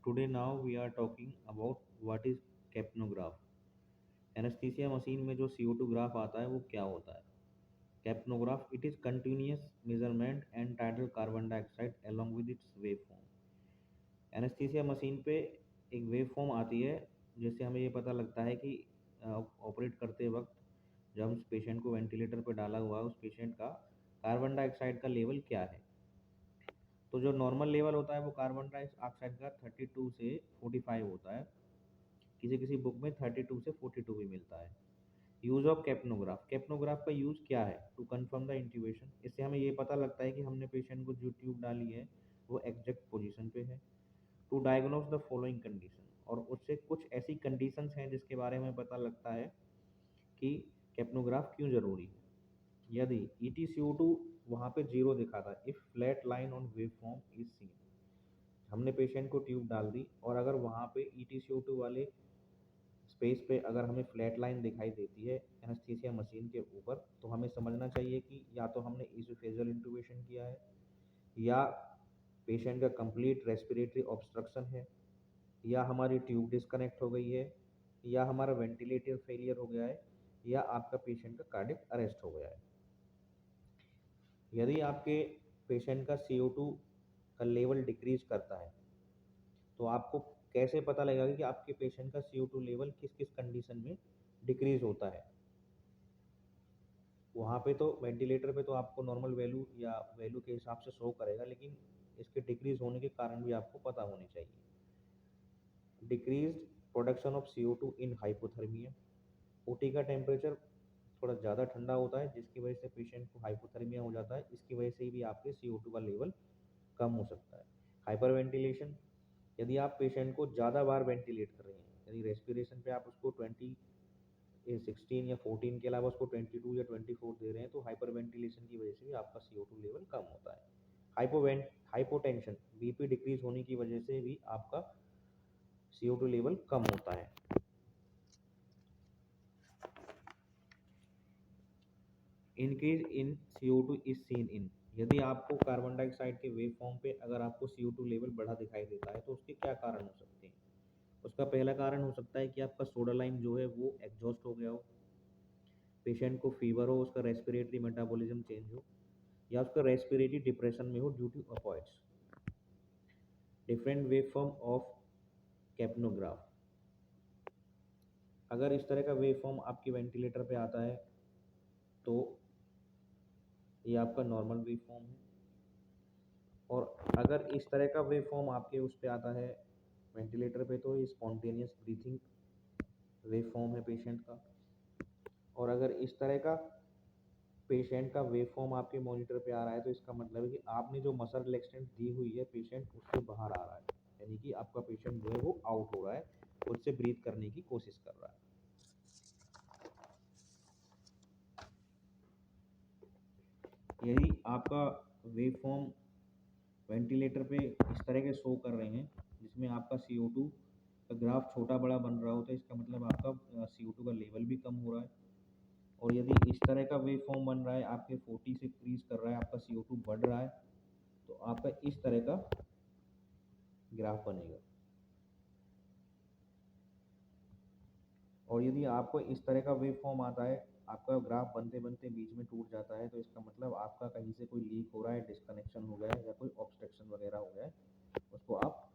Today now we are talking about what is capnograph. Anaesthesia machine में जो CO2 graph आता है वो क्या होता है? कैप्नोग्राफ it is continuous measurement and tidal carbon dioxide along with its wave form. Anaesthesia machine पे एक वेव फॉर्म आती है जिससे हमें ये पता लगता है कि ऑपरेट करते वक्त जब उस पेशेंट को वेंटिलेटर पर डाला हुआ है उस पेशेंट का कार्बन डाइऑक्साइड का लेवल क्या है। तो जो नॉर्मल लेवल होता है वो कार्बन डाइऑक्साइड का 32 से 45 होता है। किसी किसी बुक में 32 से 42 भी मिलता है। यूज ऑफ कैप्नोग्राफ, कैप्नोग्राफ का यूज क्या है? टू कंफर्म द इंट्यूबेशन, इससे हमें ये पता लगता है कि हमने पेशेंट को जो ट्यूब डाली है वो एग्जैक्ट पोजीशन पे है। To diagnose the following condition, और उससे कुछ ऐसी कंडीशंस हैं जिसके बारे में पता लगता है कि कैप्नोग्राफ क्यों जरूरी है। यदि EtCO2 वहाँ पे जीरो दिखा था, if flat line on wave form is seen, हमने पेशेंट को ट्यूब डाल दी और अगर वहाँ पे EtCO2 वाले स्पेस पे अगर हमें फ्लैट लाइन दिखाई देती है एनेस्थीसिया मशीन के ऊपर, तो हमें समझना चाहिए कि या तो हमने इसोफेजियल इंटूबेशन किया है, या पेशेंट का कंप्लीट रेस्पिरेटरी ऑब्स्ट्रक्शन है, या हमारी ट्यूब डिस्कनेक्ट हो गई है, या हमारा वेंटिलेटर फेलियर हो गया है, या आपका पेशेंट का कार्डियक अरेस्ट हो गया है। यदि आपके पेशेंट का CO2 का लेवल डिक्रीज करता है तो आपको कैसे पता लगेगा कि आपके पेशेंट का CO2 लेवल किस किस कंडीशन में डिक्रीज होता है। वहाँ पे तो वेंटिलेटर पे तो आपको नॉर्मल वैल्यू या वैल्यू के हिसाब से शो करेगा, लेकिन इसके डिक्रीज होने के कारण भी आपको पता होने चाहिए। Decreased production of CO2 in hypothermia, OT का टेम्परेचर थोड़ा ज़्यादा ठंडा होता है जिसकी वजह से पेशेंट को हाइपोथर्मिया हो जाता है, इसकी वजह से भी आपके CO2 का लेवल कम हो सकता है। हाइपर वेंटिलेशन, यदि आप पेशेंट को ज़्यादा बार वेंटिलेट कर रहे हैं, यदि रेस्पिरेशन पे आप उसको 16 या 14 के अलावा उसको 22 या 24 दे रहे हैं, तो हाइपर वेंटिलेशन की वजह से भी आपका CO2 लेवल कम होता है। हाइपोटेंशन, BP डिक्रीज होने की वजह से भी आपका CO2 लेवल कम होता है। Increase in CO2 is seen in, यदि आपको कार्बन डाइऑक्साइड के वेव फॉर्म पे अगर आपको CO2 लेवल बढ़ा दिखाई देता है तो उसके क्या कारण हो सकते हैं? उसका पहला कारण हो सकता है कि आपका सोडा लाइन जो है वो एग्जॉस्ट हो गया हो, पेशेंट को फीवर हो, उसका रेस्पिरेटरी मेटाबॉलिज्म चेंज हो, या उसका रेस्पिरेटरी डिप्रेशन में हो due to opioids. Different waveform of capnograph, अगर इस तरह का वेव फॉर्म आपके वेंटिलेटर पे आता है तो ये आपका नॉर्मल वेव फॉर्म है, और अगर इस तरह का वेव फॉर्म आपके उस पे आता है वेंटिलेटर पे तो ये स्पॉन्टेनियस ब्रीथिंग वेव फॉर्म है पेशेंट का। और अगर इस तरह का पेशेंट का वेव फॉर्म आपके मॉनिटर पे आ रहा है तो इसका मतलब है कि आपने जो मसल रिलैक्सेंट दी हुई है पेशेंट उससे बाहर आ रहा है, यानी कि आपका पेशेंट जो है वो आउट हो रहा है, उससे ब्रीथ करने की कोशिश कर रहा है। यदि आपका वेव फॉर्म वेंटिलेटर पे इस तरह के शो कर रहे हैं जिसमें आपका CO2 का ग्राफ छोटा बड़ा बन रहा हो तो इसका मतलब आपका CO2 का लेवल भी कम हो रहा है। और यदि इस तरह का वेव फॉर्म बन रहा है, आपके 40 से इंक्रीज कर रहा है, आपका CO2 बढ़ रहा है, तो आपका इस तरह का ग्राफ बनेगा। और यदि आपको इस तरह का वेव फॉर्म आता है, आपका ग्राफ बनते बनते बीच में टूट जाता है, तो इसका मतलब आपका कहीं से कोई लीक हो रहा है, डिस्कनेक्शन हो गया है, या कोई ऑब्स्ट्रक्शन वगैरह हो गया है, उसको आप